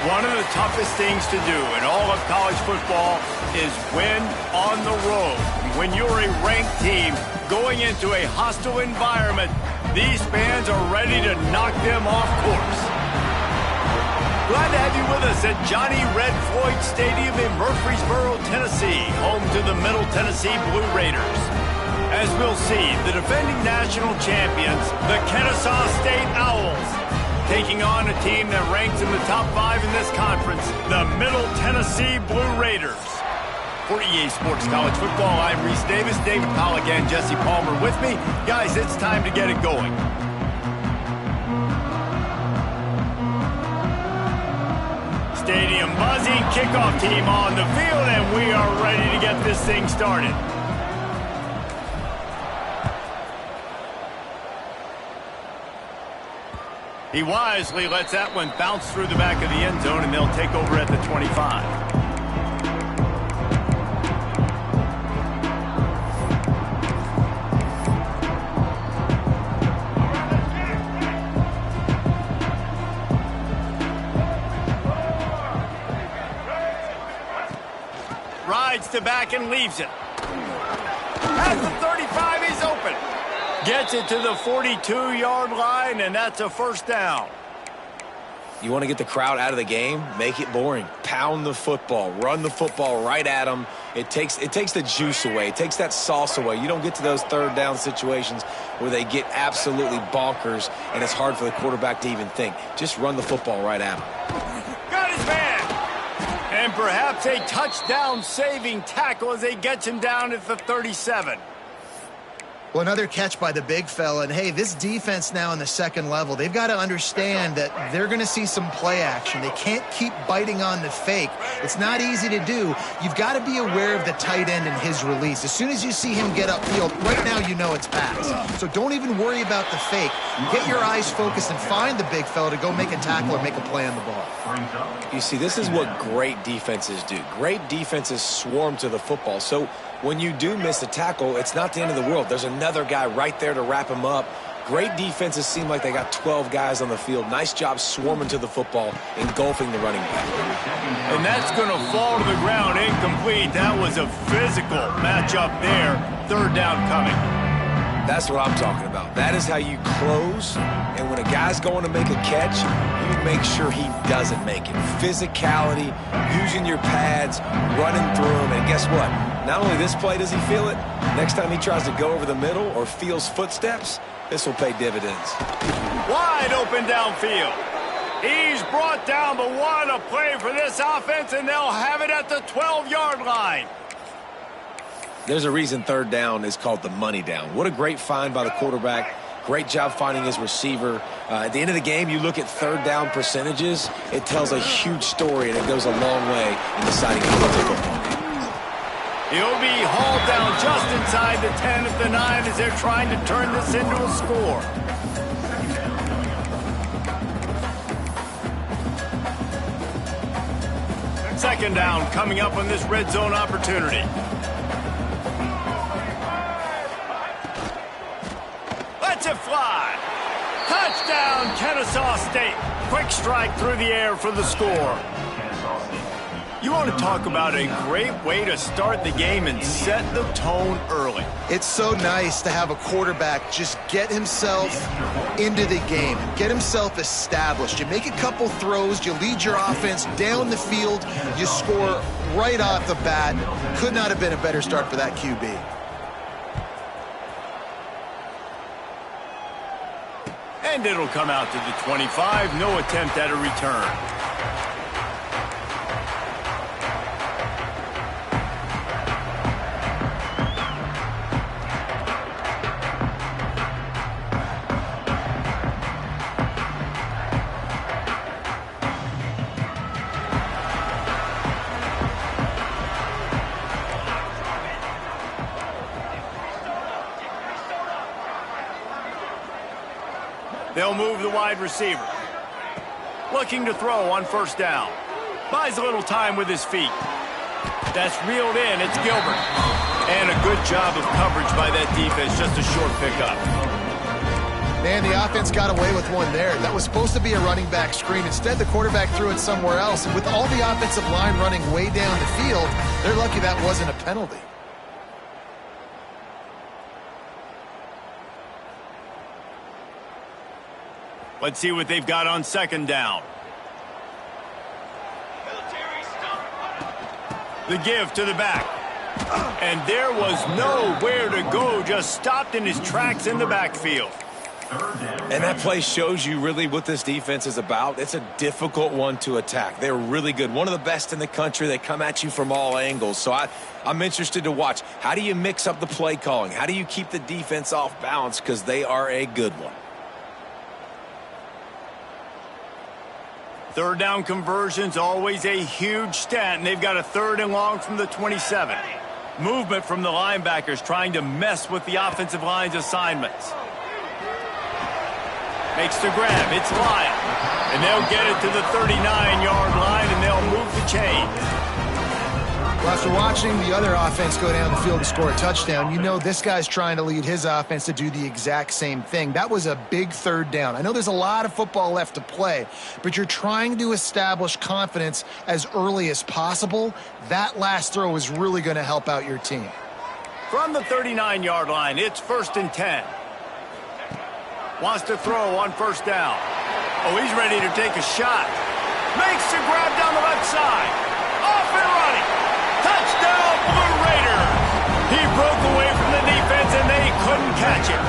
One of the toughest things to do in all of college football is win on the road. When you're a ranked team going into a hostile environment, these fans are ready to knock them off course. Glad to have you with us at Johnny Red Floyd Stadium in Murfreesboro, Tennessee, home to the Middle Tennessee Blue Raiders. As we'll see, the defending national champions, the Kennesaw State Owls, taking on a team that ranks in the top 5 in this conference, the Middle Tennessee Blue Raiders. For EA Sports College Football, I'm Reese Davis, David Pollack, and Jesse Palmer with me. Guys, it's time to get it going. Stadium buzzing, kickoff team on the field, and we are ready to get this thing started. He wisely lets that one bounce through the back of the end zone, and they'll take over at the 25. Rides to back and leaves it. At the 35, he's open. Gets it to the 42-yard line, and that's a first down. You want to get the crowd out of the game? Make it boring. Pound the football. Run the football right at them. It takes the juice away. It takes that sauce away. You don't get to those third down situations where they get absolutely bonkers, and it's hard for the quarterback to even think. Just run the football right at them. Got his man. And perhaps a touchdown-saving tackle as they get him down at the 37. Well, another catch by the big fella. And, hey, this defense now in the second level, they've got to understand that they're going to see some play action. They can't keep biting on the fake. It's not easy to do. You've got to be aware of the tight end and his release. As soon as you see him get upfield, right now you know it's pass. So don't even worry about the fake. Get your eyes focused and find the big fella to go make a tackle or make a play on the ball. You see, this is what great defenses do. Great defenses swarm to the football. So when you do miss a tackle, it's not the end of the world. There's another guy right there to wrap him up. Great defenses seem like they got 12 guys on the field. Nice job swarming to the football, engulfing the running back. And that's going to fall to the ground incomplete. That was a physical matchup there. Third down coming. That's what I'm talking about. That is how you close. And when a guy's going to make a catch, you make sure he doesn't make it. Physicality, using your pads, running through him. And guess what? Not only this play does he feel it, next time he tries to go over the middle or feels footsteps, this will pay dividends. Wide open downfield. He's brought down, but what a play for this offense, and they'll have it at the 12-yard line. There's a reason third down is called the money down. What a great find by the quarterback. Great job finding his receiver. At the end of the game, you look at third down percentages. It tells a huge story, and it goes a long way in deciding who wins a football game. He'll be hauled down just inside the 10 of the 9 as they're trying to turn this into a score. Second down coming up on this red zone opportunity. Lets it fly. Touchdown, Kennesaw State. Quick strike through the air for the score. You want to talk about a great way to start the game and set the tone early. It's so nice to have a quarterback just get himself into the game, get himself established. You make a couple throws, you lead your offense down the field, you score right off the bat. Could not have been a better start for that QB. And it'll come out to the 25. No attempt at a return. They'll move the wide receiver. Looking to throw on first down. Buys a little time with his feet. That's reeled in. It's Gilbert. And a good job of coverage by that defense. Just a short pickup. Man, the offense got away with one there. That was supposed to be a running back screen. Instead, the quarterback threw it somewhere else. And with all the offensive line running way down the field, they're lucky that wasn't a penalty. Let's see what they've got on second down. The give to the back. And there was nowhere to go, just stopped in his tracks in the backfield. And that play shows you really what this defense is about. It's a difficult one to attack. They're really good. One of the best in the country. They come at you from all angles. So I'm interested to watch. How do you mix up the play calling? How do you keep the defense off balance? Because they are a good one. Third down conversion's always a huge stat, and they've got a 3rd and long from the 27. Movement from the linebackers trying to mess with the offensive line's assignments. Makes the grab. It's Lyle. And they'll get it to the 39-yard line, and they'll move the chain. Well, after watching the other offense go down the field to score a touchdown, you know this guy's trying to lead his offense to do the exact same thing. That was a big 3rd down. I know there's a lot of football left to play, but you're trying to establish confidence as early as possible. That last throw is really going to help out your team. From the 39-yard line, it's 1st and 10. Wants to throw on 1st down. Oh, he's ready to take a shot. Makes the grab down the left side. Off and running. Touchdown, Blue Raider. He broke away from the defense, and they couldn't catch him.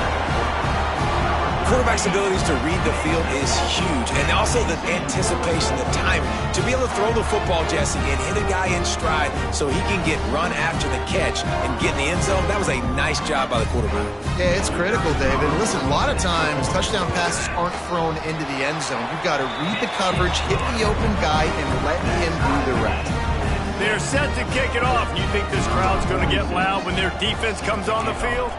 Quarterback's abilities to read the field is huge. And also the anticipation, the timing. To be able to throw the football, Jesse, and hit a guy in stride so he can get run after the catch and get in the end zone, that was a nice job by the quarterback. Yeah, it's critical, David. Listen, a lot of times touchdown passes aren't thrown into the end zone. You've got to read the coverage, hit the open guy, and let him do the rest. They're set to kick it off. You think this crowd's going to get loud when their defense comes on the field?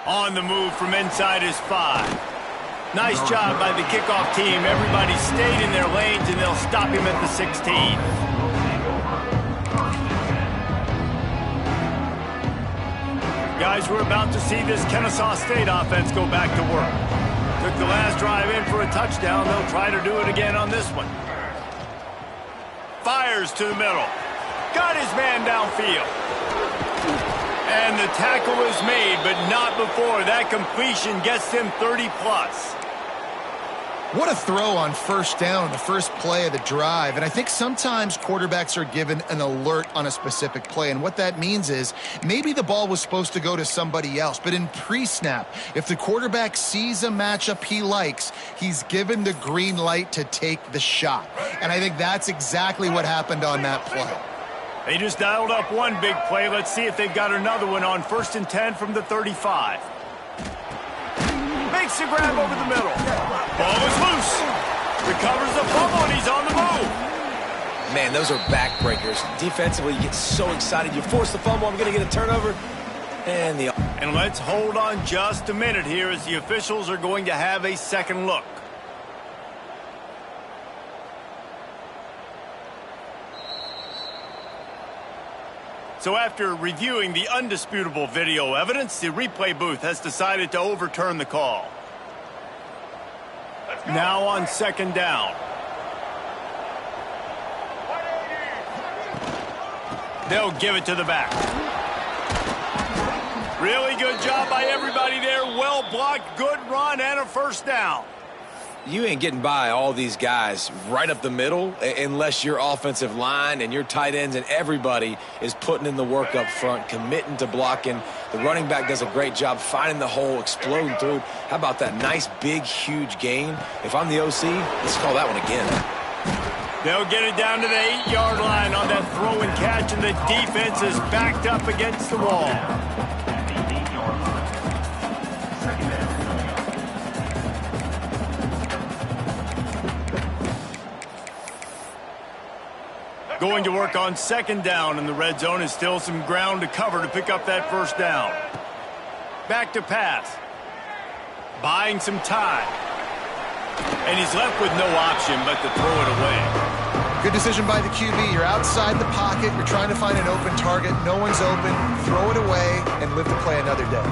On the move from inside his 5. Nice job by the kickoff team. Everybody stayed in their lanes, and they'll stop him at the 16. Guys, we're about to see this Kennesaw State offense go back to work. Took the last drive in for a touchdown. They'll try to do it again on this one. Fires to the middle. Got his man downfield. And the tackle is made, but not before. That completion gets them 30-plus. What a throw on 1st down, the first play of the drive. And I think sometimes quarterbacks are given an alert on a specific play. And what that means is maybe the ball was supposed to go to somebody else. But in pre-snap, if the quarterback sees a matchup he likes, he's given the green light to take the shot. And I think that's exactly what happened on that play. They just dialed up one big play. Let's see if they've got another one on 1st and 10 from the 35. Makes the grab over the middle. Ball is loose. Recovers the fumble, and he's on the move. Man, those are backbreakers. Defensively, you get so excited. You force the fumble. I'm going to get a turnover. And let's hold on just a minute here as the officials are going to have a second look. So after reviewing the undisputable video evidence, the replay booth has decided to overturn the call. Now on 2nd down. They'll give it to the back. Really good job by everybody there. Well blocked, good run, and a 1st down. You ain't getting by all these guys right up the middle unless your offensive line and your tight ends and everybody is putting in the work up front, committing to blocking. The running back does a great job finding the hole, exploding through. How about that nice, big, huge gain? If I'm the OC, let's call that one again. They'll get it down to the 8-yard line on that throw and catch, and the defense is backed up against the wall. Going to work on 2nd down, and the red zone is still some ground to cover to pick up that 1st down. Back to pass. Buying some time. And he's left with no option but to throw it away. Good decision by the QB. You're outside the pocket. You're trying to find an open target. No one's open. Throw it away and live to play another day.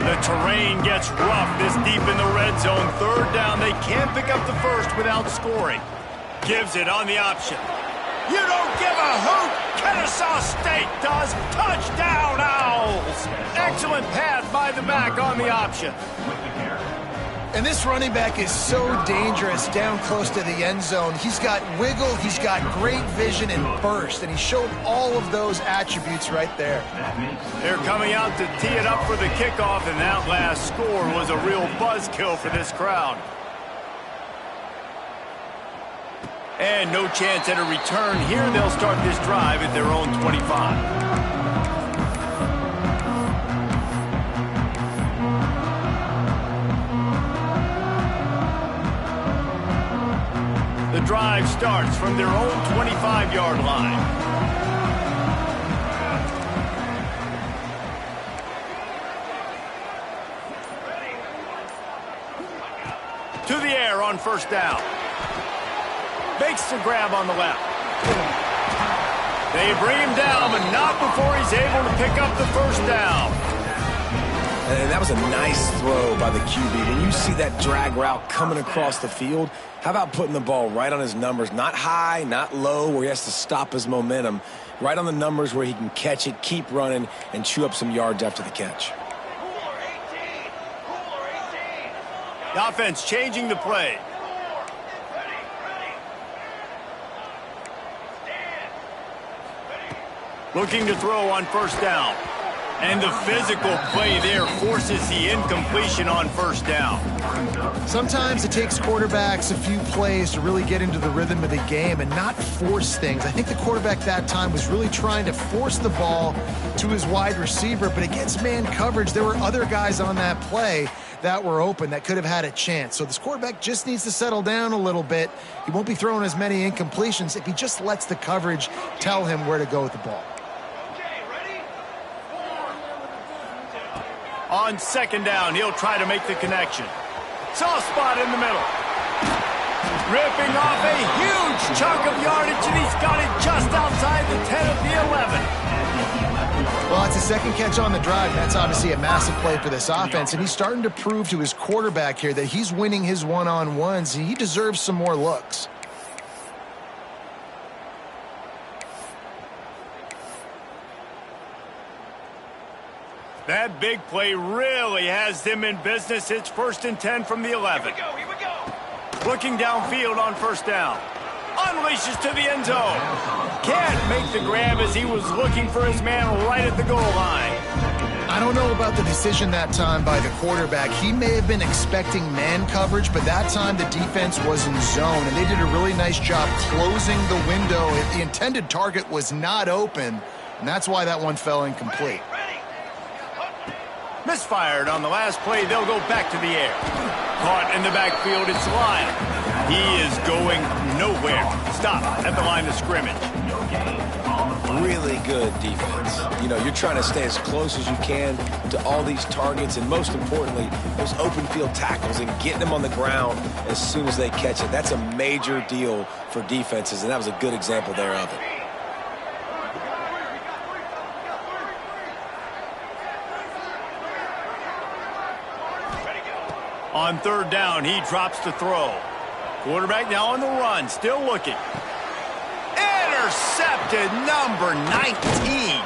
The terrain gets rough this deep in the red zone. Third down. They can't pick up the first without scoring. Gives it on the option. You don't give a hoot. Kennesaw State does. Touchdown, Owls. Excellent pass by the back on the option. And this running back is so dangerous down close to the end zone. He's got wiggle, he's got great vision and burst, and he showed all of those attributes right there. They're coming out to tee it up for the kickoff, and that last score was a real buzzkill for this crowd. And no chance at a return here. They'll start this drive at their own 25. The drive starts from their own 25-yard line. To the air on first down. Makes the grab on the left. They bring him down, but not before he's able to pick up the first down. And that was a nice throw by the QB. When you see that drag route coming across the field, how about putting the ball right on his numbers? Not high, not low, where he has to stop his momentum. Right on the numbers where he can catch it, keep running, and chew up some yards after the catch. The offense changing the play. Looking to throw on first down. And the physical play there forces the incompletion on first down. Sometimes it takes quarterbacks a few plays to really get into the rhythm of the game and not force things. I think the quarterback that time was really trying to force the ball to his wide receiver, but against man coverage, there were other guys on that play that were open that could have had a chance. So this quarterback just needs to settle down a little bit. He won't be throwing as many incompletions if he just lets the coverage tell him where to go with the ball. On second down, he'll try to make the connection. Soft spot in the middle. Ripping off a huge chunk of yardage, and he's got it just outside the 10 of the 11. Well, it's a second catch on the drive, and that's obviously a massive play for this offense, and he's starting to prove to his quarterback here that he's winning his one-on-ones, and he deserves some more looks. That big play really has them in business. It's 1st and 10 from the 11. Here we go. Looking downfield on first down. Unleashes to the end zone. Can't make the grab as he was looking for his man right at the goal line. I don't know about the decision that time by the quarterback. He may have been expecting man coverage, but that time the defense was in zone, and they did a really nice job closing the window. The intended target was not open, and that's why that one fell incomplete. Misfired on the last play. They'll go back to the air. Caught in the backfield. It's Lyle. He is going nowhere. Stop at the line of scrimmage. Really good defense. You know, you're trying to stay as close as you can to all these targets, and most importantly, those open field tackles and getting them on the ground as soon as they catch it. That's a major deal for defenses, and that was a good example there of it. On third down, he drops to throw. Quarterback now on the run, still looking. Intercepted, number 19.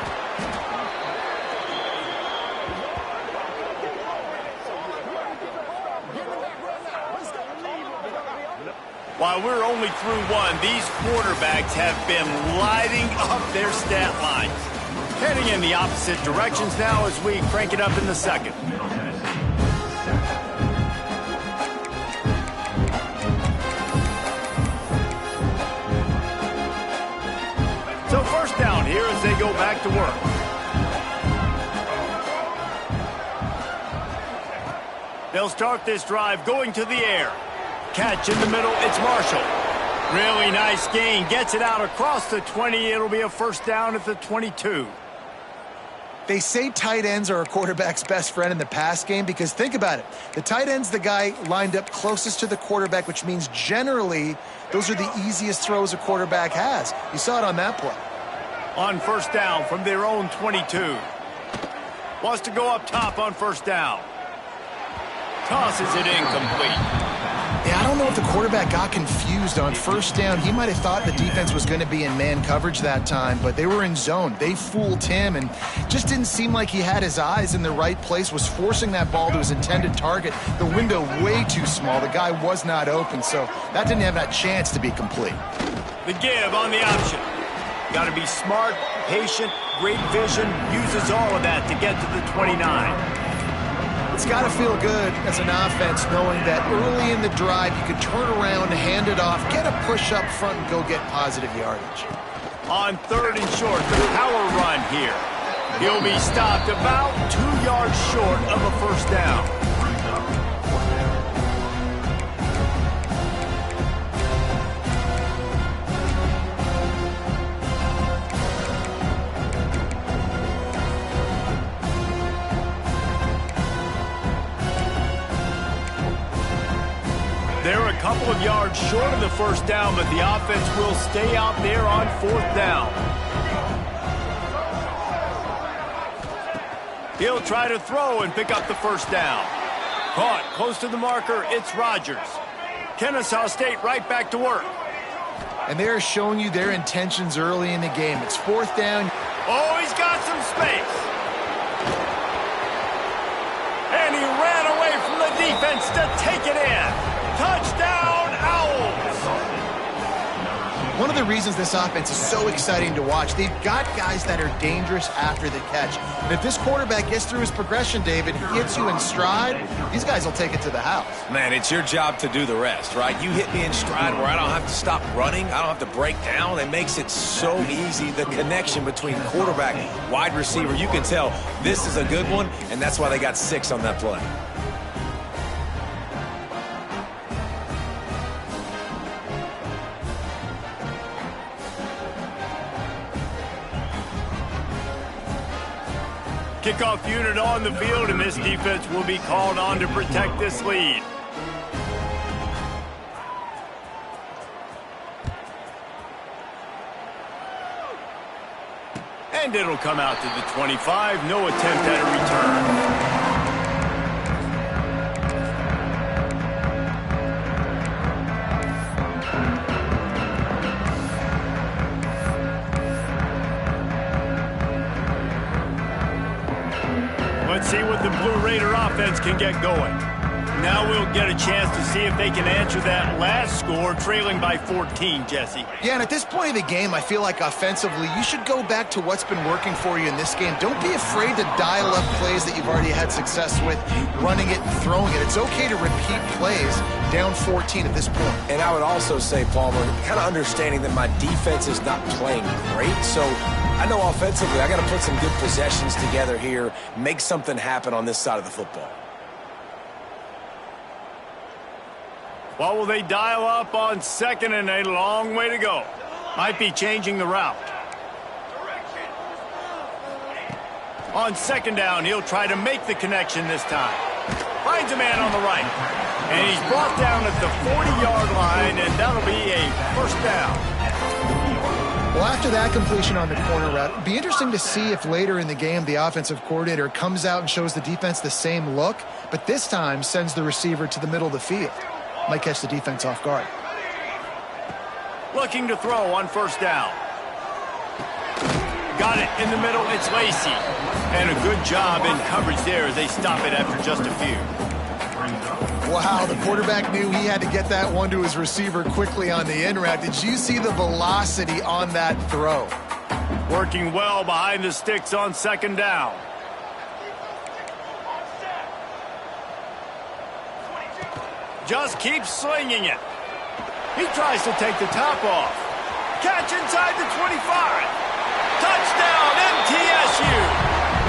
While we're only through one, these quarterbacks have been lighting up their stat lines. Heading in the opposite directions now as we crank it up in the second. So first down here as they go back to work. They'll start this drive going to the air. Catch in the middle, it's Marshall. Really nice gain, gets it out across the 20. It'll be a first down at the 22. They say tight ends are a quarterback's best friend in the pass game because think about it. The tight end's the guy lined up closest to the quarterback, which means generally those are the easiest throws a quarterback has. You saw it on that play. On first down from their own 22. Wants to go up top on first down. Tosses it incomplete. Yeah, I don't know if the quarterback got confused on first down. He might have thought the defense was going to be in man coverage that time, but they were in zone. They fooled him and just didn't seem like he had his eyes in the right place, was forcing that ball to his intended target. The window way too small. The guy was not open, so that didn't have that chance to be complete. The give on the option. Got to be smart, patient, great vision, uses all of that to get to the 29. It's got to feel good as an offense knowing that early in the drive you could turn around, hand it off, get a push up front, and go get positive yardage. On third and short, the power run here. He'll be stopped about 2 yards short of a first down. They're a couple of yards short of the first down, but the offense will stay out there on fourth down. He'll try to throw and pick up the first down. Caught close to the marker, it's Rodgers. Kennesaw State right back to work. And they're showing you their intentions early in the game. It's fourth down. Oh, he's got some space. And he ran away from the defense to take it in. Touchdown, Owls! One of the reasons this offense is so exciting to watch, they've got guys that are dangerous after the catch. And if this quarterback gets through his progression, David, gets you in stride, these guys will take it to the house. Man, it's your job to do the rest, right? You hit me in stride where I don't have to stop running. I don't have to break down. It makes it so easy. The connection between quarterback and wide receiver, you can tell this is a good one, and that's why they got 6 on that play. Kickoff unit on the field, and this defense will be called on to protect this lead. And it'll come out to the 25. No attempt at a return. Let's see what the Blue Raider offense can get going. Now we'll get a chance to see if they can answer that last score, trailing by 14, Jesse. Yeah, and at this point of the game, I feel like offensively, you should go back to what's been working for you in this game. Don't be afraid to dial up plays that you've already had success with, running it and throwing it. It's okay to repeat plays down 14 at this point. And I would also say, Palmer, kind of understanding that my defense is not playing great, so I know offensively I got to put some good possessions together here, make something happen on this side of the football. What will they dial up on second and a long way to go? Might be changing the route. On second down, he'll try to make the connection this time. Finds a man on the right. And he's brought down at the 40-yard line, and that'll be a first down. Well, after that completion on the corner route, it'd be interesting to see if later in the game the offensive coordinator comes out and shows the defense the same look, but this time sends the receiver to the middle of the field. Might catch the defense off guard. Looking to throw on first down. Got it in the middle. It's Lacey. And a good job in coverage there as they stop it after just a few. Wow, the quarterback knew he had to get that one to his receiver quickly on the in route. Did you see the velocity on that throw? Working well behind the sticks on second down. Just keeps slinging it. He tries to take the top off. Catch inside the 25. Touchdown, MTSU.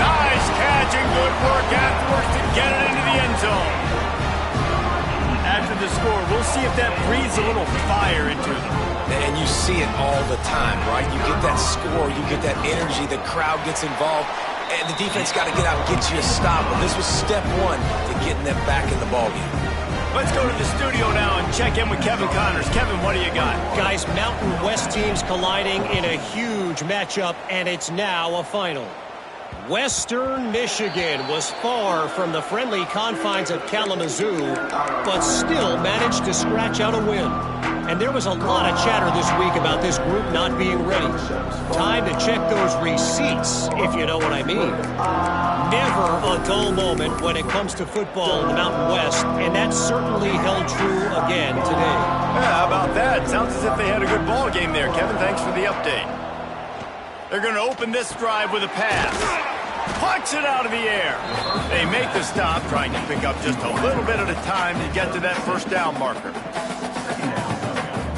Nice catch and good work afterwards to get it into the end zone. After the score, we'll see if that breathes a little fire into them. And you see it all the time, right? You get that score, you get that energy, the crowd gets involved. and the defense got to get out and get you a stop. But this was step one to getting them back in the ballgame. Let's go to the studio now and check in with Kevin Connors. Kevin, what do you got? Guys, Mountain West teams colliding in a huge matchup, and it's now a final. Western Michigan was far from the friendly confines of Kalamazoo, but still managed to scratch out a win. And there was a lot of chatter this week about this group not being ready. Time to check those receipts, if you know what I mean. Never a dull moment when it comes to football in the Mountain West, and that certainly held true again today. Yeah, how about that? Sounds as if they had a good ball game there. Kevin, thanks for the update. They're going to open this drive with a pass. Pucks it out of the air. They make the stop, trying to pick up just a little bit at a time to get to that first down marker.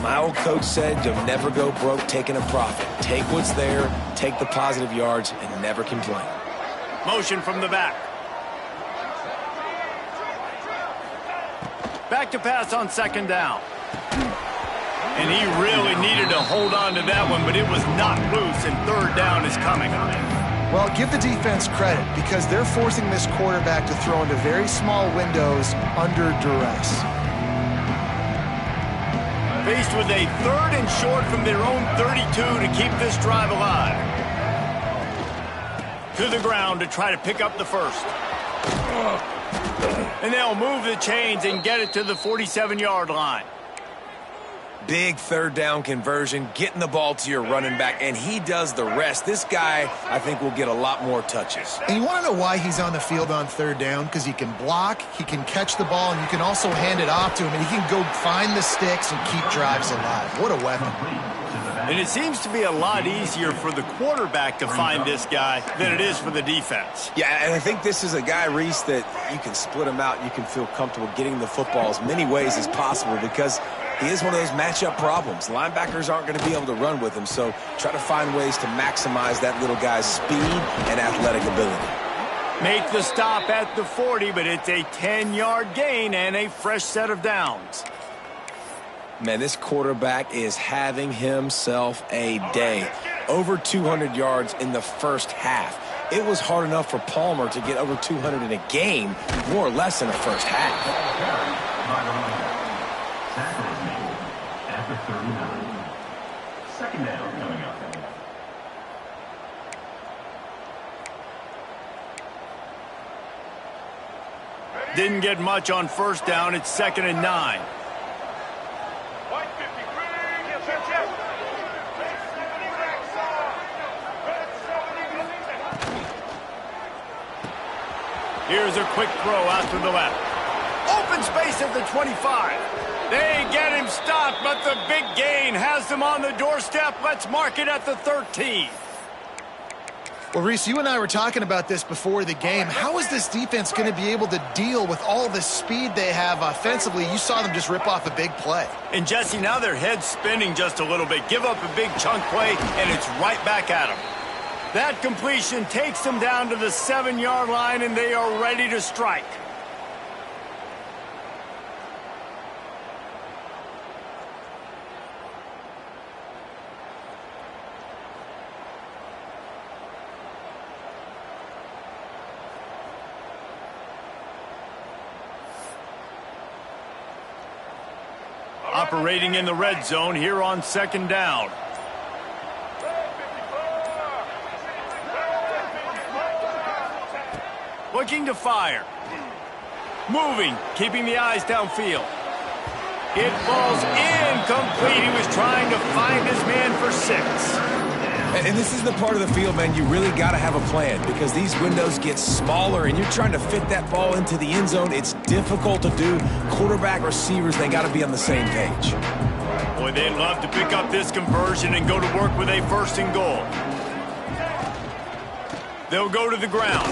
My old coach said you'll never go broke taking a profit. Take what's there, take the positive yards, and never complain. Motion from the back. Back to pass on second down. And he really needed to hold on to that one, but it was not loose, and third down is coming. Well, give the defense credit because they're forcing this quarterback to throw into very small windows under duress. Faced with a third and short from their own 32 to keep this drive alive. To the ground to try to pick up the first. And they'll move the chains and get it to the 47-yard line. Big third down conversion, getting the ball to your running back, and he does the rest. This guy, I think, will get a lot more touches. And you want to know why he's on the field on third down? Because he can block, he can catch the ball, and you can also hand it off to him, and he can go find the sticks and keep drives alive. What a weapon. And it seems to be a lot easier for the quarterback to find this guy than it is for the defense. Yeah, and I think this is a guy, Reese, that you can split him out. You can feel comfortable getting the football as many ways as possible because he is one of those matchup problems. Linebackers aren't going to be able to run with him, so try to find ways to maximize that little guy's speed and athletic ability. Make the stop at the 40, but it's a 10-yard gain and a fresh set of downs. Man, this quarterback is having himself a day. Over 200 yards in the first half. It was hard enough for Palmer to get over 200 in a game, more or less in the first half. After 39. Second down coming up. Didn't get much on first down. It's 2nd and 9. Here's a quick throw out to the left. Open space at the 25. They get him stopped, but the big gain has them on the doorstep. Let's mark it at the 13. Well, Reese, you and I were talking about this before the game. How is this defense going to be able to deal with all the speed they have offensively? You saw them just rip off a big play. And, Jesse, now their head's spinning just a little bit. Give up a big chunk play, and it's right back at them. That completion takes them down to the 7-yard line, and they are ready to strike. Operating in the red zone here on 2nd down. Looking to fire. Moving, keeping the eyes downfield. It falls incomplete. He was trying to find his man for 6. And this is the part of the field, man, you really got to have a plan because these windows get smaller and you're trying to fit that ball into the end zone. It's difficult to do. Quarterback, receivers, they got to be on the same page. Boy, they'd love to pick up this conversion and go to work with a 1st and goal. They'll go to the ground.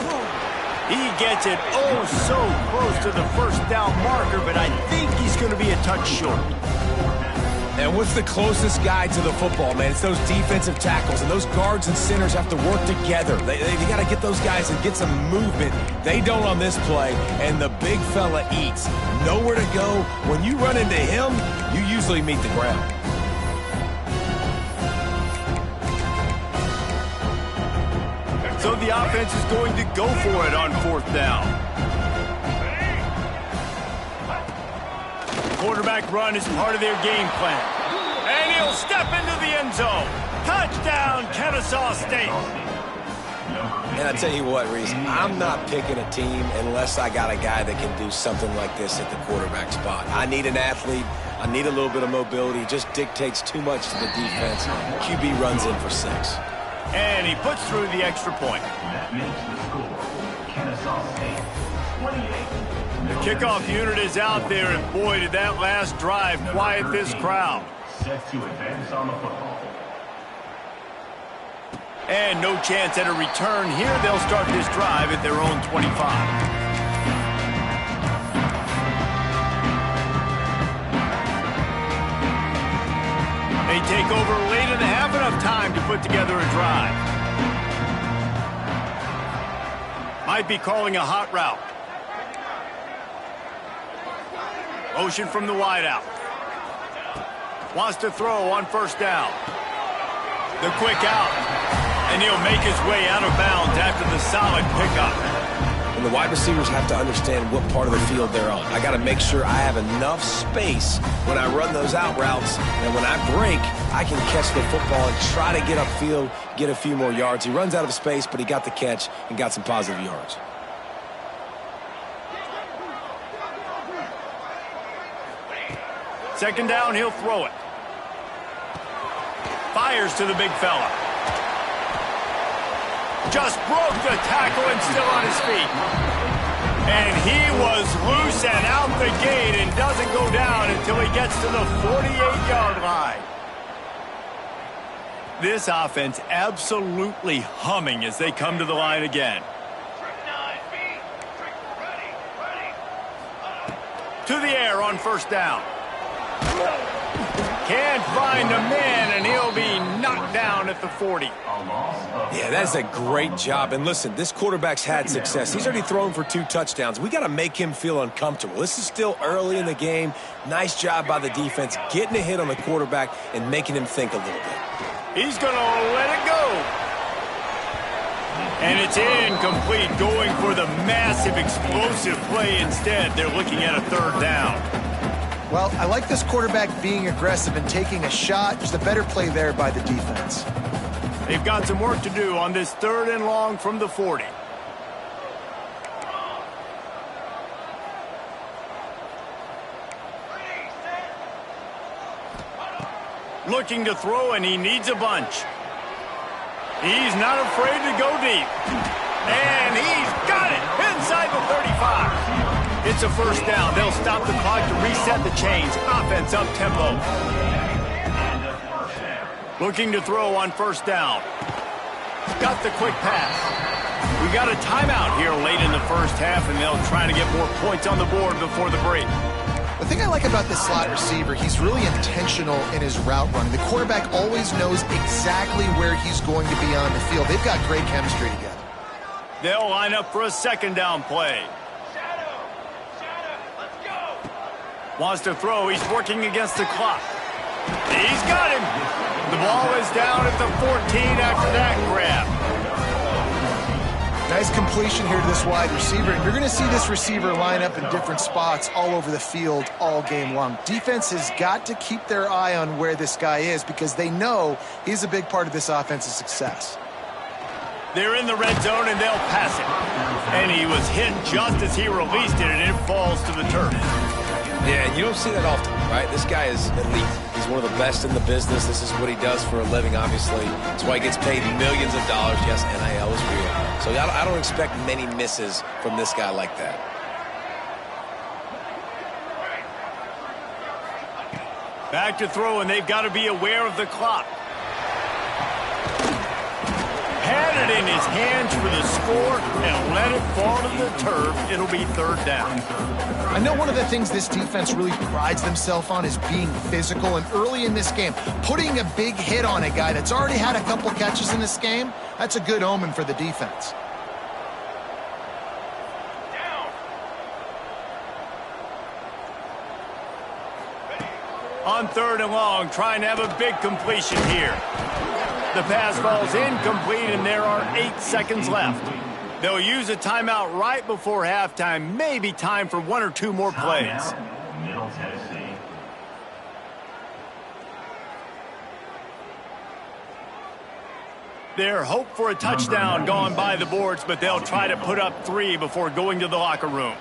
He gets it oh so close to the 1st down marker, but I think he's going to be a touch short. And what's the closest guy to the football, man? It's those defensive tackles, and those guards and centers have to work together. They got to get those guys and get some movement. They don't on this play, and the big fella eats. Nowhere to go. When you run into him, you usually meet the ground. So the offense is going to go for it on 4th down. Quarterback run is part of their game plan. And he'll step into the end zone. Touchdown, Kennesaw State. And I tell you what, Reese, I'm not picking a team unless I got a guy that can do something like this at the quarterback spot. I need an athlete. I need a little bit of mobility. It just dictates too much to the defense. QB runs in for 6. And he puts through the extra point. That makes the score. Kennesaw State 28. The kickoff unit is out there, and boy, did that last drive quiet this crowd. Set to advance on the football. And no chance at a return here. They'll start this drive at their own 25. They take over late in the half, enough time to put together a drive. Might be calling a hot route. Motion from the wideout. Wants to throw on 1st down. The quick out. And he'll make his way out of bounds after the solid pickup. And the wide receivers have to understand what part of the field they're on. I got to make sure I have enough space when I run those out routes, and when I break, I can catch the football and try to get upfield, get a few more yards. He runs out of space, but he got the catch and got some positive yards. Second down, he'll throw it. Fires to the big fella. Just broke the tackle and still on his feet. And he was loose and out the gate and doesn't go down until he gets to the 48-yard line. This offense absolutely humming as they come to the line again. To the air on 1st down. Can't find a man, and he'll be knocked down at the 40. Yeah, that's a great job. And listen, this quarterback's had success. He's already thrown for 2 touchdowns. We got to make him feel uncomfortable. This is still early in the game. Nice job by the defense, getting a hit on the quarterback and making him think a little bit. He's going to let it go. And it's incomplete, going for the massive explosive play instead. They're looking at a 3rd down. Well, I like this quarterback being aggressive and taking a shot. Just a better play there by the defense. They've got some work to do on this 3rd and long from the 40. Looking to throw, and he needs a bunch. He's not afraid to go deep. And he's got it inside the 35. It's a 1st down. They'll stop the clock to reset the chains. Offense up tempo. Looking to throw on 1st down. Got the quick pass. We got a timeout here late in the 1st half, and they'll try to get more points on the board before the break. The thing I like about this slot receiver, he's really intentional in his route running. The quarterback always knows exactly where he's going to be on the field. They've got great chemistry together. They'll line up for a 2nd down play. Wants to throw. He's working against the clock. He's got him. The ball is down at the 14 after that grab. Nice completion here to this wide receiver. And you're going to see this receiver line up in different spots all over the field all game long. Defense has got to keep their eye on where this guy is because they know he's a big part of this offense's success. They're in the red zone, and they'll pass it. And he was hit just as he released it, and it falls to the turf. Yeah, you don't see that often, right? This guy is elite. He's one of the best in the business. This is what he does for a living, obviously. That's why he gets paid millions of dollars. Yes, NIL is real. So I don't expect many misses from this guy like that. Back to throw, and they've got to be aware of the clock. Had it in his hands for the score and let it fall to the turf. It'll be 3rd down. I know one of the things this defense really prides themselves on is being physical, and early in this game, putting a big hit on a guy that's already had a couple catches in this game, that's a good omen for the defense. On 3rd and long, trying to have a big completion here. The pass falls incomplete, and there are 8 seconds left. They'll use a timeout right before halftime. Maybe time for 1 or 2 more plays. Middle Tennessee. Their hope for a touchdown gone by the boards, but they'll try to put up 3 before going to the locker room.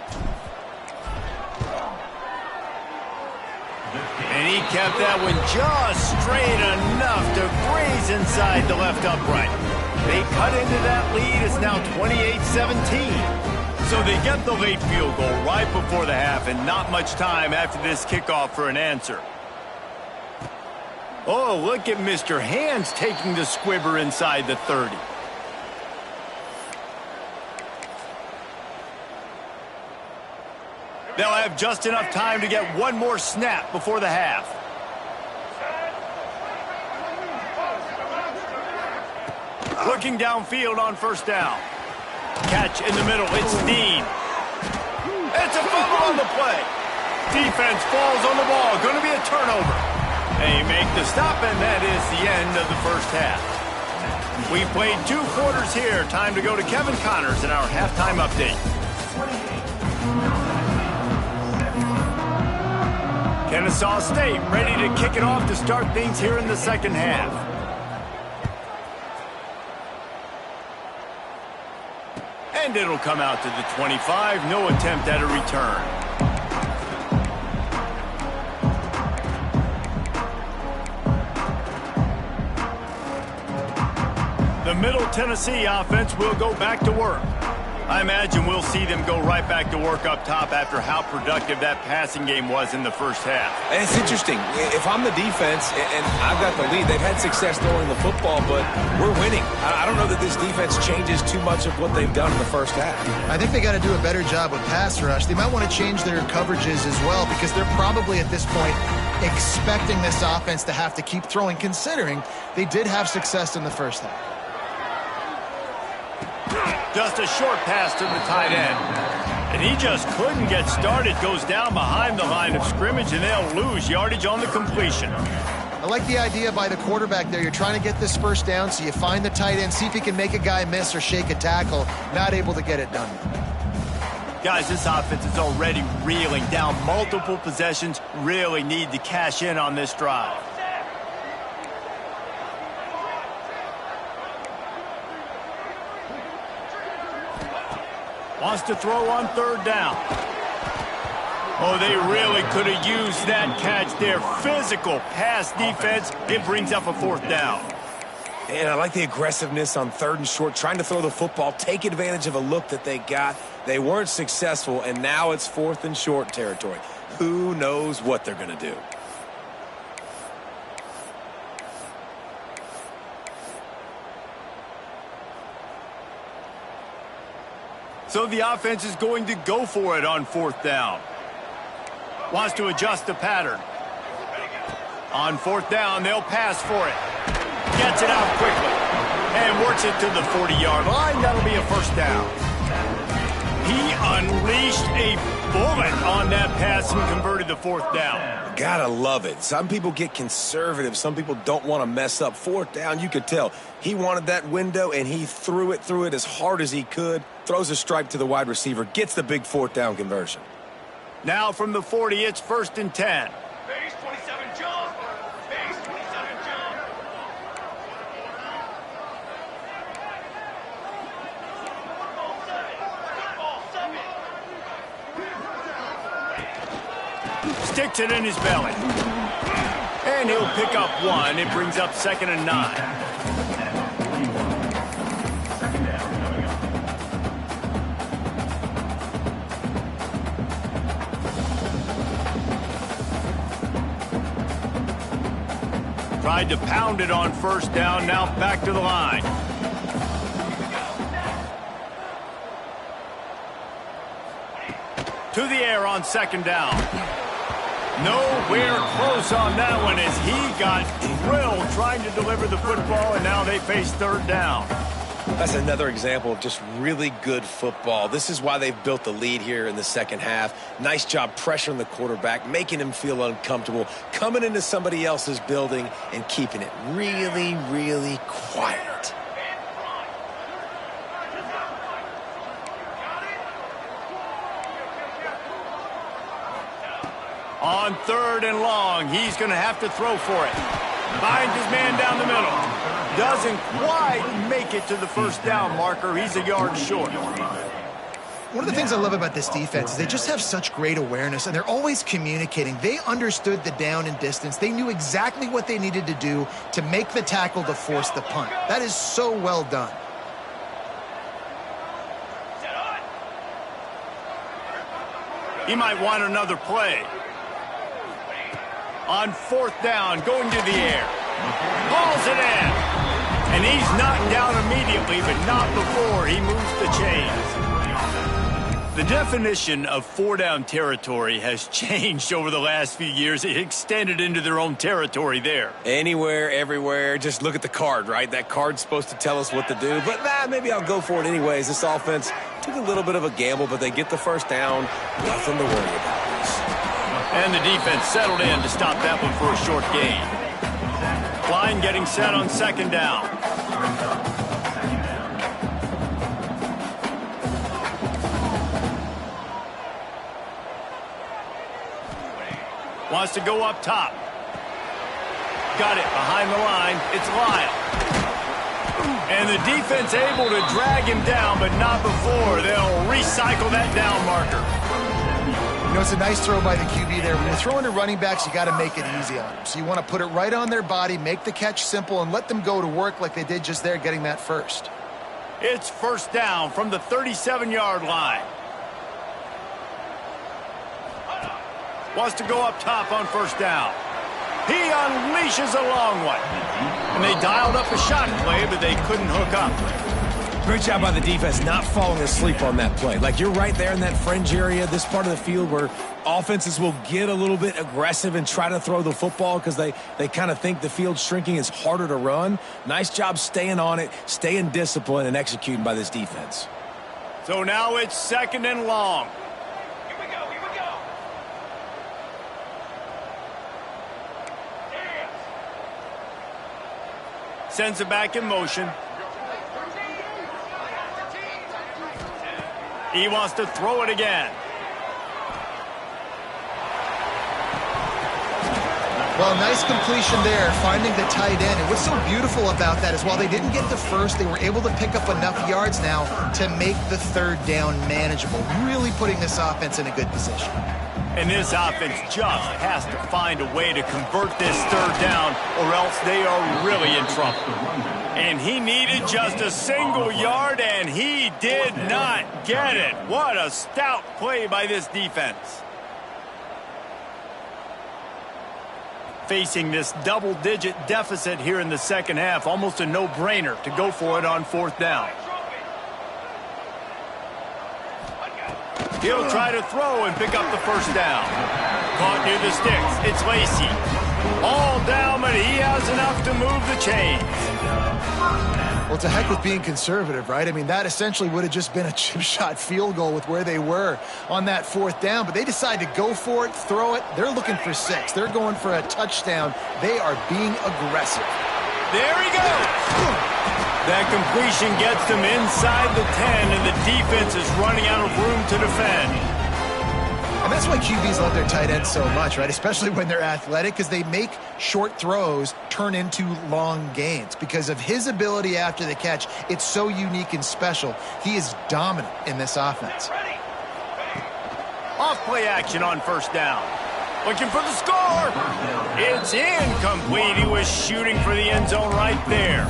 And he kept that one just straight enough to graze inside the left upright. They cut into that lead. It's now 28-17. So they get the late field goal right before the half, and not much time after this kickoff for an answer. Oh, look at Mr. Hands taking the squibber inside the 30. They'll have just enough time to get one more snap before the half. Looking downfield on first down. Catch in the middle. It's Dean. It's a fumble on the play. Defense falls on the ball. Going to be a turnover. They make the stop, and that is the end of the first half. We've played 2 quarters here. Time to go to Kevin Connors in our halftime update. Kennesaw State ready to kick it off to start things here in the second half. And it'll come out to the 25. No attempt at a return. The Middle Tennessee offense will go back to work. I imagine we'll see them go right back to work up top after how productive that passing game was in the first half. And it's interesting. If I'm the defense and I've got the lead, they've had success throwing the football, but we're winning. I don't know that this defense changes too much of what they've done in the first half. I think they got to do a better job with pass rush. They might want to change their coverages as well, because they're probably at this point expecting this offense to have to keep throwing, considering they did have success in the first half. Just a short pass to the tight end. And he just couldn't get started. Goes down behind the line of scrimmage, and they'll lose yardage on the completion. I like the idea by the quarterback there. You're trying to get this first down, so you find the tight end, see if he can make a guy miss or shake a tackle. Not able to get it done. Guys, this offense is already reeling down multiple possessions. Really need to cash in on this drive. Wants to throw on third down. Oh, they really could have used that catch there. Physical pass defense. It brings up a 4th down. And I like the aggressiveness on 3rd and short, trying to throw the football, take advantage of a look that they got. They weren't successful, and now it's 4th and short territory. Who knows what they're going to do? So the offense is going to go for it on 4th down. Wants to adjust the pattern. On 4th down, they'll pass for it. Gets it out quickly. And works it to the 40-yard line. That'll be a 1st down. He unleashed a bullet on that pass and converted the 4th down. Gotta love it. Some people get conservative. Some people don't want to mess up. 4th down, you could tell. He wanted that window, and he threw it as hard as he could. Throws a strike to the wide receiver. Gets the big 4th down conversion. Now from the 40, it's 1st and 10. Base 27, jump! Base 27, jump! Sticks it in his belly. And he'll pick up 1. It brings up 2nd and 9. Tried to pound it on 1st down, now back to the line. To the air on 2nd down. Nowhere close on that one as he got drilled trying to deliver the football, and now they face 3rd down. That's another example of just really good football. This is why they've built the lead here in the second half. Nice job pressuring the quarterback, making him feel uncomfortable, coming into somebody else's building and keeping it really, really quiet. On 3rd and long, he's going to have to throw for it. Finds his man down the middle. Doesn't quite make it to the first down marker. He's a yard short. One of the things I love about this defense is they just have such great awareness, and they're always communicating. They understood the down and distance. They knew exactly what they needed to do to make the tackle to force the punt. That is so well done. He might want another play. On 4th down, going to the air. Hauls it in. And he's knocked down immediately, but not before he moves the chains. The definition of 4-down territory has changed over the last few years. It extended into their own territory there. Anywhere, everywhere, just look at the card, right? That card's supposed to tell us what to do, but maybe I'll go for it anyways. This offense took a little bit of a gamble, but they get the first down. Nothing to worry about. And the defense settled in to stop that one for a short gain. Line getting set on 2nd down. Wants to go up top. Got it behind the line. It's Lyle. And the defense able to drag him down, but not before. They'll recycle that down marker. You know, it's a nice throw by the QB there. When you're throwing to running backs, you got to make it easy on them. So you want to put it right on their body, make the catch simple, and let them go to work like they did just there, getting that first. It's 1st down from the 37-yard line. Wants to go up top on 1st down. He unleashes a long one. And they dialed up a shot play, but they couldn't hook up. Great job by the defense not falling asleep on that play. Like, you're right there in that fringe area, this part of the field where offenses will get a little bit aggressive and try to throw the football because they kind of think the field's shrinking. It's harder to run. Nice job staying on it, staying disciplined, and executing by this defense. So now it's 2nd and long. Here we go, here we go. Sends it back in motion. He wants to throw it again. Well, nice completion there, finding the tight end. And what's so beautiful about that is while they didn't get the first, they were able to pick up enough yards now to make the 3rd down manageable, really putting this offense in a good position. And this offense just has to find a way to convert this 3rd down, or else they are really in trouble. And he needed just a single yard, and he did not get it. What a stout play by this defense. Facing this double-digit deficit here in the second half, almost a no-brainer to go for it on 4th down. He'll try to throw and pick up the 1st down. Caught near the sticks. It's Lacey. All down, but he has enough to move the chains. Well, it's a heck with being conservative, right? I mean, that essentially would have just been a chip shot field goal with where they were on that 4th down, but they decide to go for it, throw it. They're looking for 6. They're going for a touchdown. They are being aggressive. There he goes. That completion gets them inside the 10, and the defense is running out of room to defend. And that's why QBs love their tight ends so much, right? Especially when they're athletic, because they make short throws turn into long gains. Because of his ability after the catch, it's so unique and special. He is dominant in this offense. Off play action on 1st down. Looking for the score. It's incomplete. He was shooting for the end zone right there.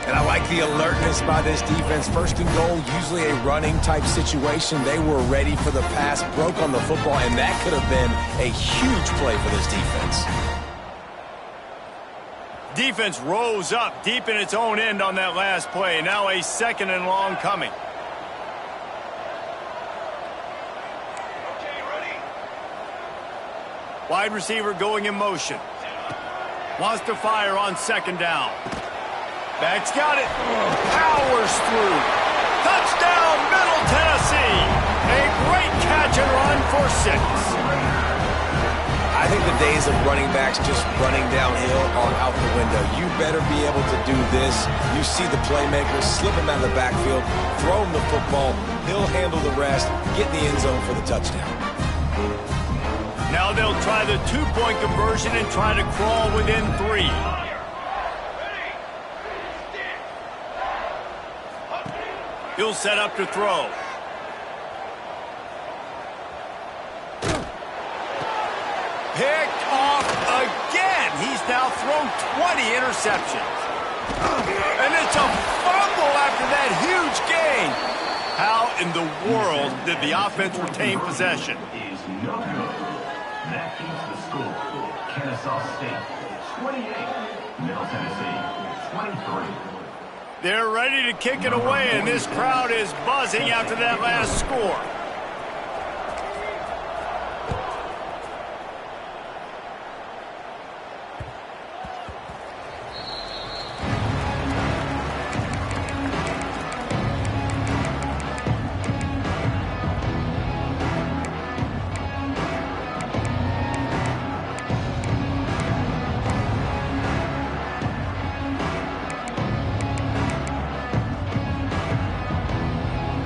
And I like the alertness by this defense. 1st and goal, usually a running type situation. They were ready for the pass, broke on the football, and that could have been a huge play for this defense. Defense rose up deep in its own end on that last play. Now a 2nd and long coming. Okay, ready? Wide receiver going in motion. Wants to fire on 2nd down. Back's got it. Powers through. Touchdown, Middle Tennessee. A great catch and run for 6. I think the days of running backs just running downhill are out the window. You better be able to do this. You see the playmaker, slip him out of the backfield, throw him the football. He'll handle the rest, get in the end zone for the touchdown. Now they'll try the 2-point conversion and try to crawl within 3. He'll set up to throw. Picked off again. He's now thrown 20 interceptions. And it's a fumble after that huge gain. How in the world did the offense retain possession? Is no good. That keeps the score. Kennesaw State 28, Middle Tennessee 23. They're ready to kick it away, and this crowd is buzzing after that last score.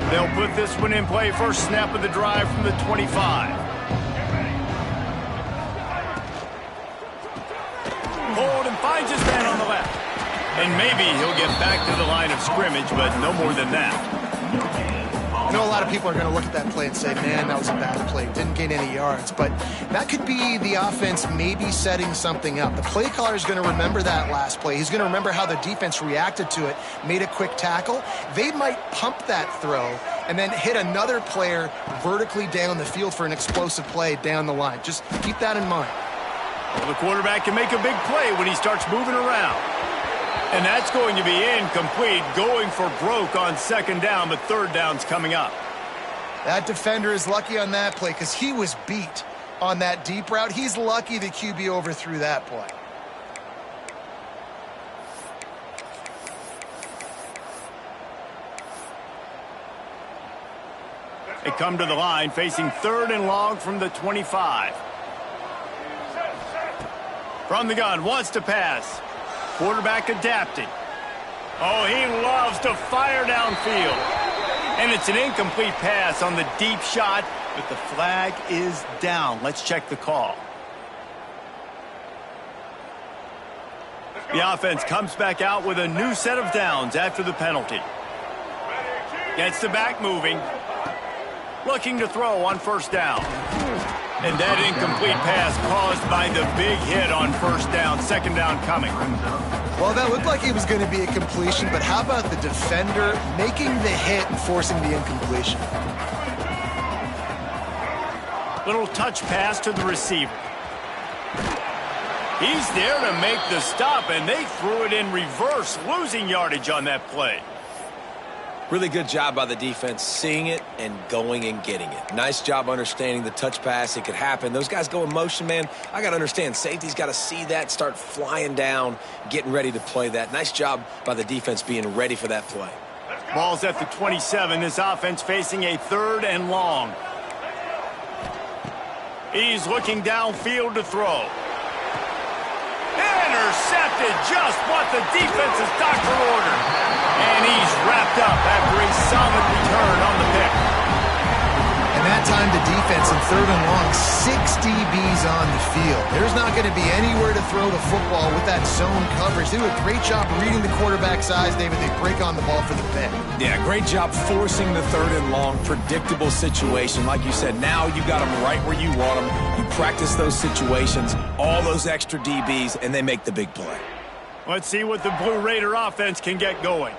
They'll put this one in play. First snap of the drive from the 25. Hold and finds his man on the left. And maybe he'll get back to the line of scrimmage, but no more than that. I know a lot of people are going to look at that play and say, man, that was a bad play. Didn't gain any yards. But that could be the offense maybe setting something up. The play caller is going to remember that last play. He's going to remember how the defense reacted to it, made a quick tackle. They might pump that throw and then hit another player vertically down the field for an explosive play down the line. Just keep that in mind. Well, the quarterback can make a big play when he starts moving around. And that's going to be incomplete, going for broke on 2nd down, but 3rd down's coming up. That defender is lucky on that play because he was beat on that deep route. He's lucky the QB overthrew that play. They come to the line, facing 3rd and long from the 25. From the gun, wants to pass. Quarterback adapted. Oh, he loves to fire downfield. And it's an incomplete pass on the deep shot, but the flag is down. Let's check the call. The offense comes back out with a new set of downs after the penalty. Gets the back moving. Looking to throw on 1st down. And that incomplete pass caused by the big hit on 1st down. 2nd down coming. Well, that looked like it was going to be a completion, but how about the defender making the hit and forcing the incompletion? Little touch pass to the receiver. He's there to make the stop, and they threw it in reverse, losing yardage on that play. Really good job by the defense seeing it and going and getting it. Nice job understanding the touch pass. It could happen. Those guys go in motion, man. I got to understand. Safety's got to see that, start flying down, getting ready to play that. Nice job by the defense being ready for that play. Ball's at the 27. This offense facing a 3rd and long. He's looking downfield to throw. Intercepted, just what the defense's doctor ordered. And he's wrapped up after a solid return on the pick. And that time the defense in 3rd and long, 6 DBs on the field. There's not going to be anywhere to throw the football with that zone coverage. They do a great job reading the quarterback's eyes, David. They break on the ball for the pick. Yeah, great job forcing the 3rd and long, predictable situation. Like you said, now you got them right where you want them. You practice those situations, all those extra DBs, and they make the big play. Let's see what the Blue Raider offense can get going.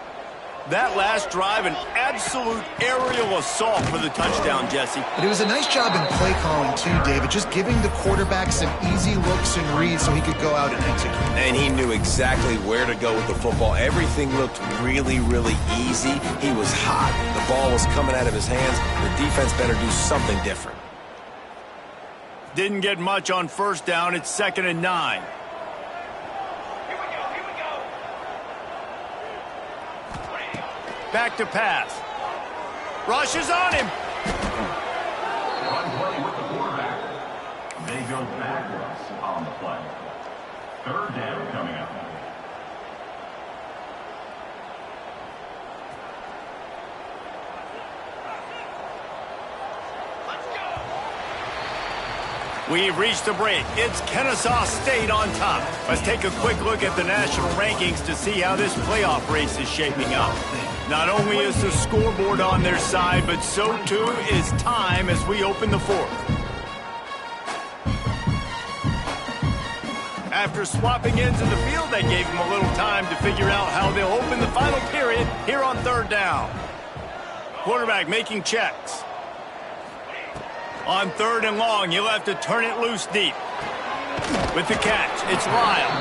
That last drive, an absolute aerial assault for the touchdown, Jesse. But it was a nice job in play calling, too, David, just giving the quarterback some easy looks and reads so he could go out and execute. And he knew exactly where to go with the football. Everything looked really, really easy. He was hot. The ball was coming out of his hands. The defense better do something different. Didn't get much on 1st down. It's 2nd and 9. Back to pass. Rushes on him. Run play with the quarterback. They go backwards on the play. Third down coming up. We've reached the break. It's Kennesaw State on top. Let's take a quick look at the national rankings to see how this playoff race is shaping up. Not only is the scoreboard on their side, but so too is time as we open the fourth. After swapping ends in the field, that gave them a little time to figure out how they'll open the final period here on third down. Quarterback making checks. On third and long, you'll have to turn it loose deep. With the catch, it's Lyle.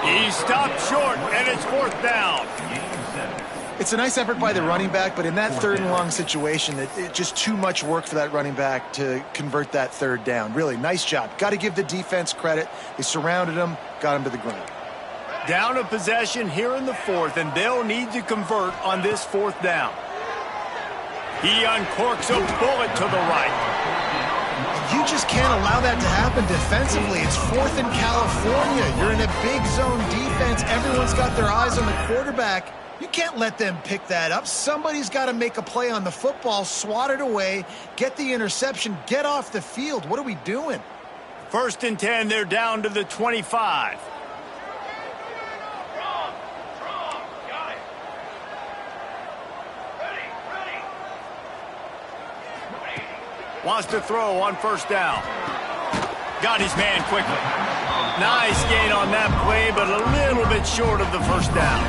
He stopped short, and it's fourth down. It's a nice effort by the running back, but in that third and long situation, it's just too much work for that running back to convert that third down. Really, nice job. Got to give the defense credit. They surrounded him, got him to the ground. Down a possession here in the fourth, and they'll need to convert on this fourth down. He uncorks a bullet to the right. You just can't allow that to happen defensively. It's fourth in California. You're in a big zone defense. Everyone's got their eyes on the quarterback. You can't let them pick that up. Somebody's got to make a play on the football, swat it away, get the interception, get off the field. What are we doing? First and 10, they're down to the 25. Got it. Ready. Wants to throw on first down. Got his man quickly. Nice gain on that play, but a little bit short of the first down.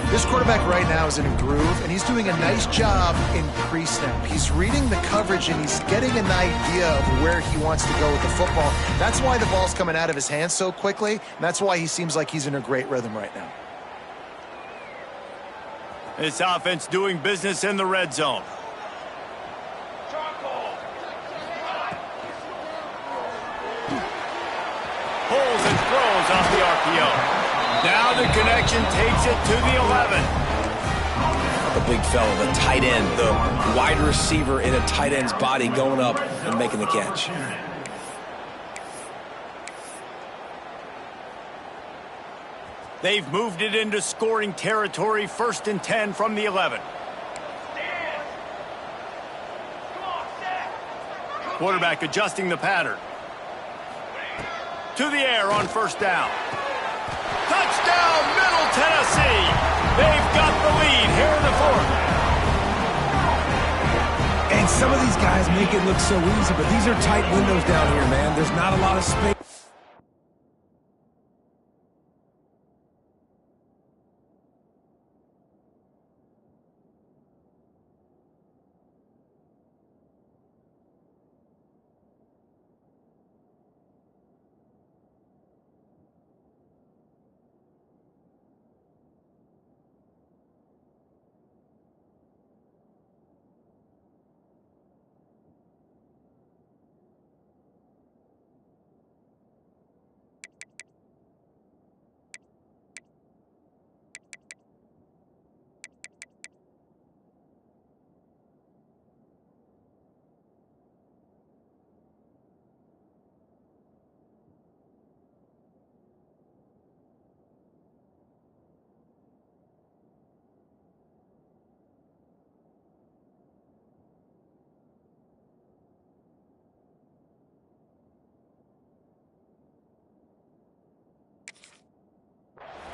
This quarterback right now is in a groove, and he's doing a nice job in pre-snap. He's reading the coverage, and he's getting an idea of where he wants to go with the football. That's why the ball's coming out of his hands so quickly, and that's why he seems like he's in a great rhythm right now. This offense doing business in the red zone. Pulls and throws off the RPO. Now the connection takes it to the 11. The big fella, the tight end, the wide receiver in a tight end's body going up and making the catch. They've moved it into scoring territory, first and 10 from the 11. Quarterback adjusting the pattern. To the air on first down. Touchdown, Middle Tennessee. They've got the lead here in the fourth. And some of these guys make it look so easy, but these are tight windows down here, man. There's not a lot of space.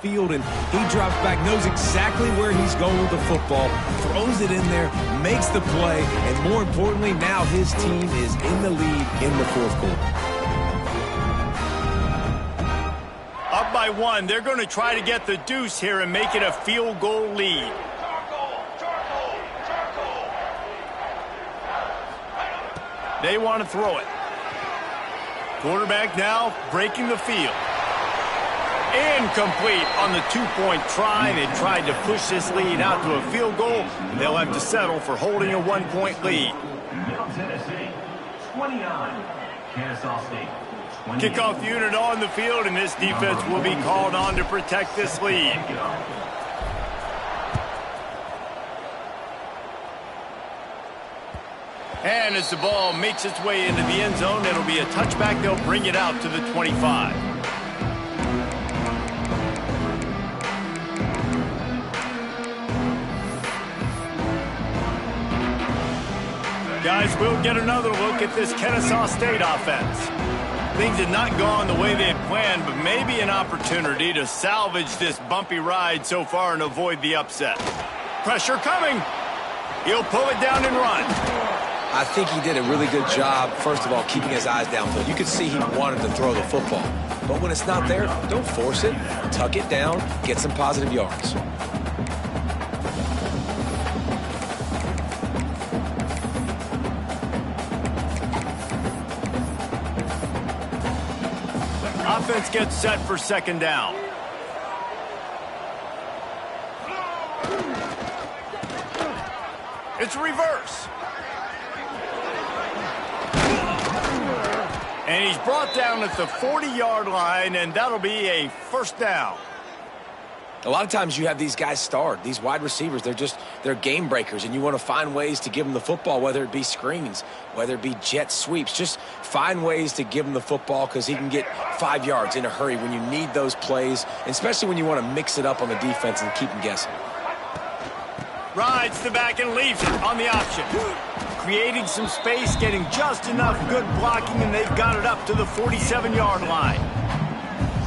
Field, and he drops back, knows exactly where he's going with the football, throws it in there, makes the play, and more importantly, now his team is in the lead in the fourth quarter. Up by one, they're going to try to get the deuce here and make it a field goal lead. They want to throw it. Quarterback now breaking the field. Incomplete on the two-point try. They tried to push this lead out to a field goal, and they'll have to settle for holding a one-point lead. Middle Tennessee, 29. Kennesaw State, 28. Kickoff unit on the field, and this defense will be called on to protect this lead. And as the ball makes its way into the end zone, it'll be a touchback. They'll bring it out to the 25. Guys, we'll get another look at this Kennesaw State offense. Things had not gone the way they had planned, but maybe an opportunity to salvage this bumpy ride so far and avoid the upset. Pressure coming. He'll pull it down and run. I think he did a really good job, first of all, keeping his eyes downfield. You could see he wanted to throw the football. But when it's not there, don't force it. Tuck it down, get some positive yards. Offense gets set for second down. It's reverse. And he's brought down at the 40-yard line, and that'll be a first down. A lot of times you have these guys start, these wide receivers, they're game breakers, and you want to find ways to give them the football, whether it be screens, whether it be jet sweeps. Just find ways to give him the football because he can get 5 yards in a hurry when you need those plays, especially when you want to mix it up on the defense and keep them guessing. Rides the back and leaves it on the option. Creating some space, getting just enough good blocking, and they've got it up to the 47-yard line.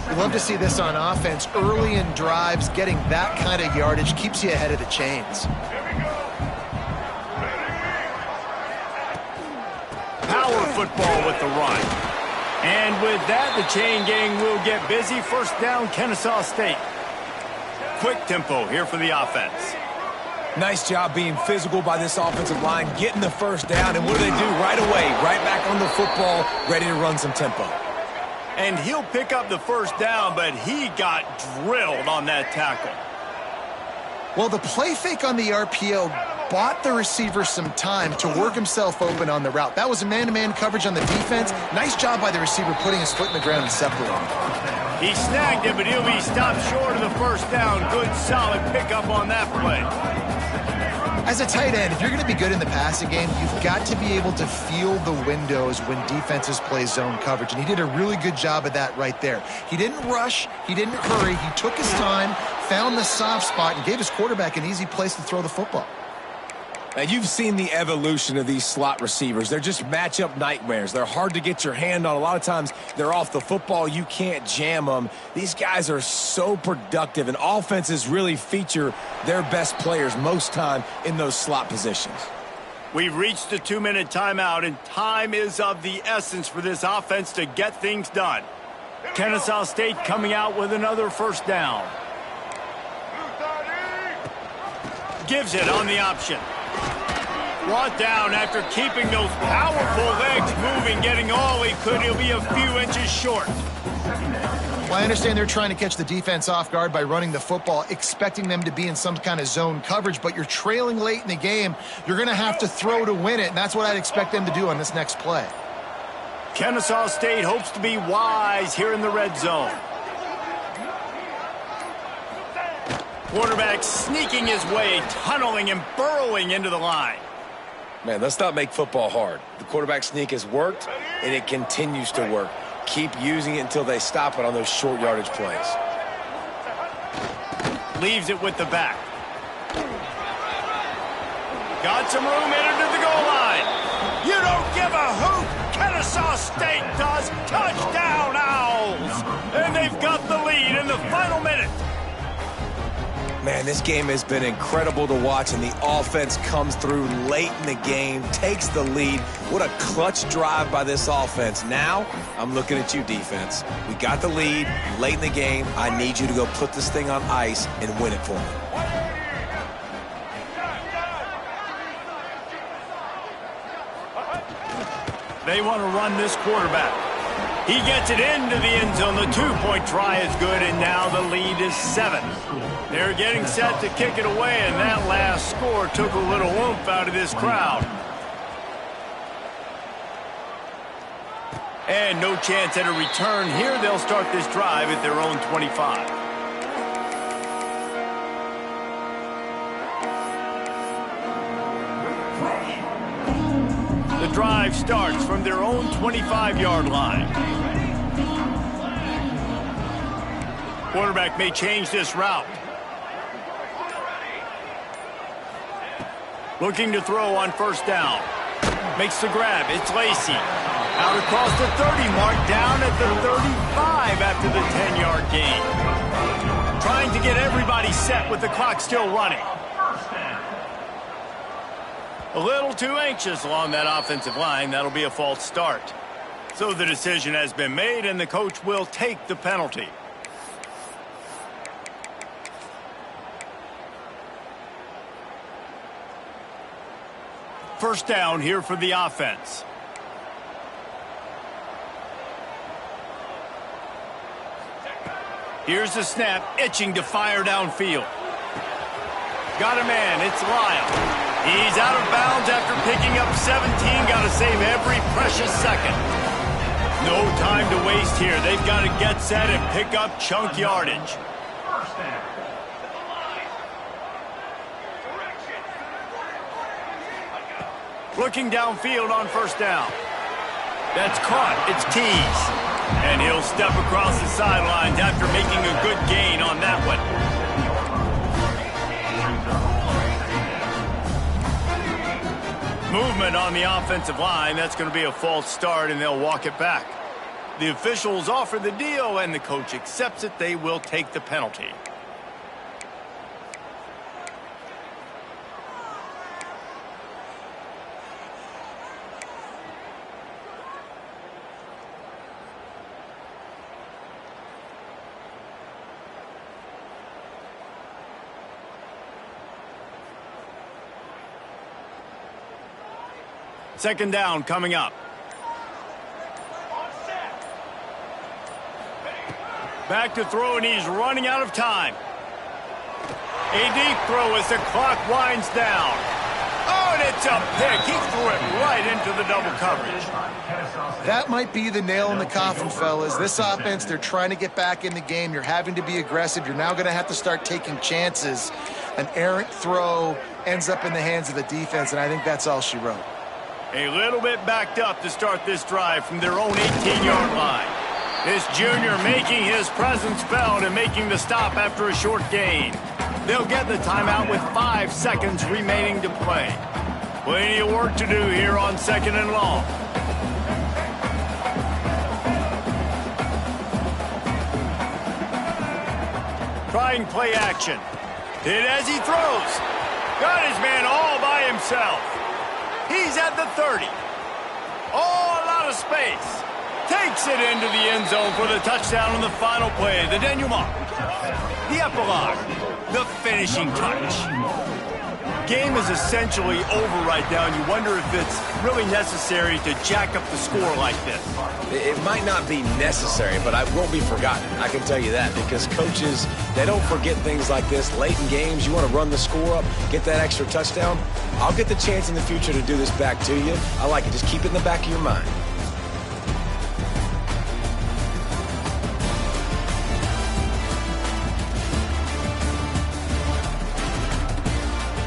We love to see this on offense. Early in drives, getting that kind of yardage keeps you ahead of the chains. Power football with the run. And with that, the chain gang will get busy. First down, Kennesaw State. Quick tempo here for the offense. Nice job being physical by this offensive line, getting the first down, and what do they do right away? Right back on the football, ready to run some tempo. And he'll pick up the first down, but he got drilled on that tackle. Well, the play fake on the RPO bought the receiver some time to work himself open on the route. That was a man-to-man coverage on the defense. Nice job by the receiver putting his foot in the ground and separating. He snagged it, but he'll be stopped short of the first down. Good, solid pickup on that play. As a tight end, if you're going to be good in the passing game, you've got to be able to feel the windows when defenses play zone coverage, and he did a really good job of that right there. He didn't rush, he didn't hurry, he took his time, found the soft spot, and gave his quarterback an easy place to throw the football. Now, you've seen the evolution of these slot receivers. They're just matchup nightmares. They're hard to get your hand on. A lot of times, they're off the football. You can't jam them. These guys are so productive, and offenses really feature their best players most time in those slot positions. We've reached the 2-minute timeout, and time is of the essence for this offense to get things done. Kennesaw State coming out with another first down. Gives it on the option. Brought down after keeping those powerful legs moving, getting all he could. He'll be a few inches short. Well, I understand they're trying to catch the defense off guard by running the football, expecting them to be in some kind of zone coverage, but you're trailing late in the game. You're going to have to throw to win it, and that's what I'd expect them to do on this next play. Kennesaw State hopes to be wise here in the red zone. Quarterback sneaking his way, tunneling and burrowing into the line. Man, let's not make football hard. The quarterback sneak has worked, and it continues to work. Keep using it until they stop it on those short yardage plays. Leaves it with the back. Got some room into the goal line. You don't give a hoot. Kennesaw State does. Touchdown, Owls. And they've got the lead in the final minute. Man, this game has been incredible to watch, and the offense comes through late in the game, takes the lead. What a clutch drive by this offense. Now, I'm looking at you, defense. We got the lead late in the game. I need you to go put this thing on ice and win it for me. They want to run this quarterback. He gets it into the end zone. The two-point try is good, and now the lead is 7. They're getting set to kick it away, and that last score took a little oomph out of this crowd. And no chance at a return here. They'll start this drive at their own 25. drive starts from their own 25-yard line. Quarterback may change this route. Looking to throw on first down. Makes the grab. It's Lacey. Out across the 30 mark, down at the 35 after the 10-yard gain. Trying to get everybody set with the clock still running. A little too anxious along that offensive line. That'll be a false start. So the decision has been made, and the coach will take the penalty. First down here for the offense. Here's the snap, itching to fire downfield. Got a man, it's Lyle. He's out of bounds after picking up 17. Got to save every precious second. No time to waste here. They've got to get set and pick up chunk yardage. Looking downfield on first down. That's caught. It's Tees. And he'll step across the sidelines after making a good gain on that one. Movement on the offensive line. That's going to be a false start, and they'll walk it back. The officials offer the deal, and the coach accepts it. They will take the penalty. Second down coming up. Back to throw, and he's running out of time. A deep throw as the clock winds down. Oh, and it's a pick. He threw it right into the double coverage. That might be the nail in the coffin, fellas. This offense, they're trying to get back in the game. You're having to be aggressive. You're now going to have to start taking chances. An errant throw ends up in the hands of the defense, and I think that's all she wrote. A little bit backed up to start this drive from their own 18-yard line. This junior making his presence felt and making the stop after a short gain. They'll get the timeout with 5 seconds remaining to play. Plenty of work to do here on second and long. Trying play action. Hit as he throws. Got his man all by himself. He's at the 30. Oh, a lot of space. Takes it into the end zone for the touchdown on the final play. The denouement. The epilogue. The finishing touch. Game is essentially over right now, and you wonder if it's really necessary to jack up the score like this. It might not be necessary, but it won't be forgotten. I can tell you that, because coaches, they don't forget things like this. Late in games, you want to run the score up, get that extra touchdown. I'll get the chance in the future to do this back to you. I like it. Just keep it in the back of your mind.